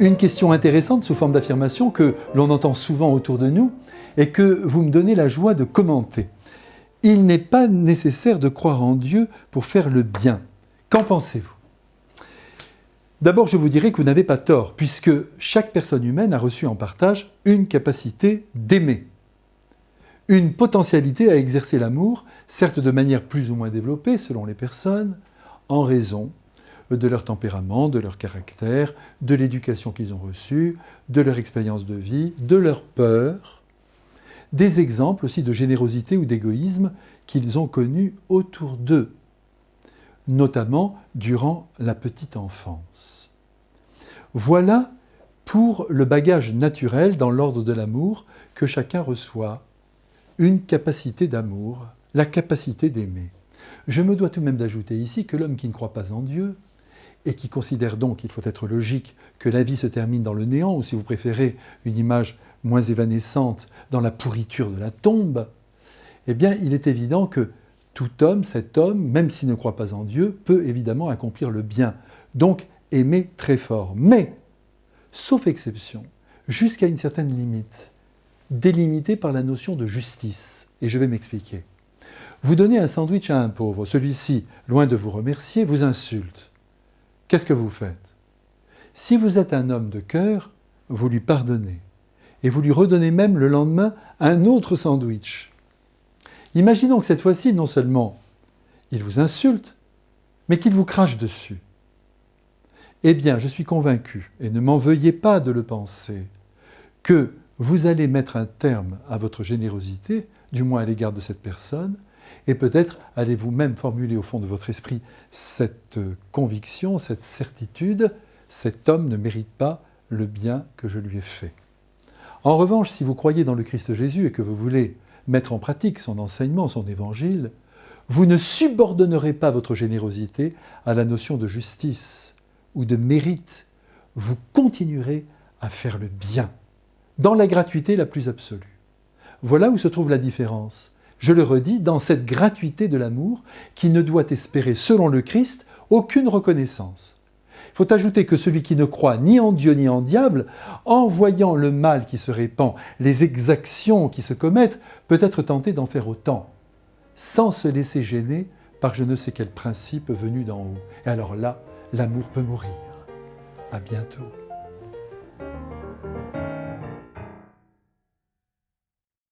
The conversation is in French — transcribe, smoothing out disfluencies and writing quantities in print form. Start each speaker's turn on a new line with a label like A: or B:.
A: Une question intéressante sous forme d'affirmation que l'on entend souvent autour de nous et que vous me donnez la joie de commenter. Il n'est pas nécessaire de croire en Dieu pour faire le bien. Qu'en pensez-vous ? D'abord, je vous dirais que vous n'avez pas tort, puisque chaque personne humaine a reçu en partage une capacité d'aimer, une potentialité à exercer l'amour, certes de manière plus ou moins développée selon les personnes, en raison de leur tempérament, de leur caractère, de l'éducation qu'ils ont reçue, de leur expérience de vie, de leur peur, des exemples aussi de générosité ou d'égoïsme qu'ils ont connus autour d'eux, notamment durant la petite enfance. Voilà pour le bagage naturel dans l'ordre de l'amour que chacun reçoit, une capacité d'amour, la capacité d'aimer. Je me dois tout de même d'ajouter ici que l'homme qui ne croit pas en Dieu et qui considère donc qu'il faut être logique que la vie se termine dans le néant, ou si vous préférez une image moins évanescente, dans la pourriture de la tombe, eh bien il est évident que tout homme, cet homme, même s'il ne croit pas en Dieu, peut évidemment accomplir le bien, donc aimer très fort. Mais, sauf exception, jusqu'à une certaine limite, délimitée par la notion de justice, et je vais m'expliquer. Vous donnez un sandwich à un pauvre, celui-ci, loin de vous remercier, vous insulte. Qu'est-ce que vous faites ? Si vous êtes un homme de cœur, vous lui pardonnez, et vous lui redonnez même le lendemain un autre sandwich. Imaginons que cette fois-ci, non seulement il vous insulte, mais qu'il vous crache dessus. Eh bien, je suis convaincu, et ne m'en veuillez pas de le penser, que vous allez mettre un terme à votre générosité, du moins à l'égard de cette personne, et peut-être allez-vous même formuler au fond de votre esprit cette conviction, cette certitude, cet homme ne mérite pas le bien que je lui ai fait. En revanche, si vous croyez dans le Christ Jésus et que vous voulez mettre en pratique son enseignement, son évangile, vous ne subordonnerez pas votre générosité à la notion de justice ou de mérite. Vous continuerez à faire le bien, dans la gratuité la plus absolue. Voilà où se trouve la différence. Je le redis, dans cette gratuité de l'amour qui ne doit espérer, selon le Christ, aucune reconnaissance. Il faut ajouter que celui qui ne croit ni en Dieu ni en diable, en voyant le mal qui se répand, les exactions qui se commettent, peut être tenté d'en faire autant, sans se laisser gêner par je ne sais quel principe venu d'en haut. Et alors là, l'amour peut mourir. À bientôt.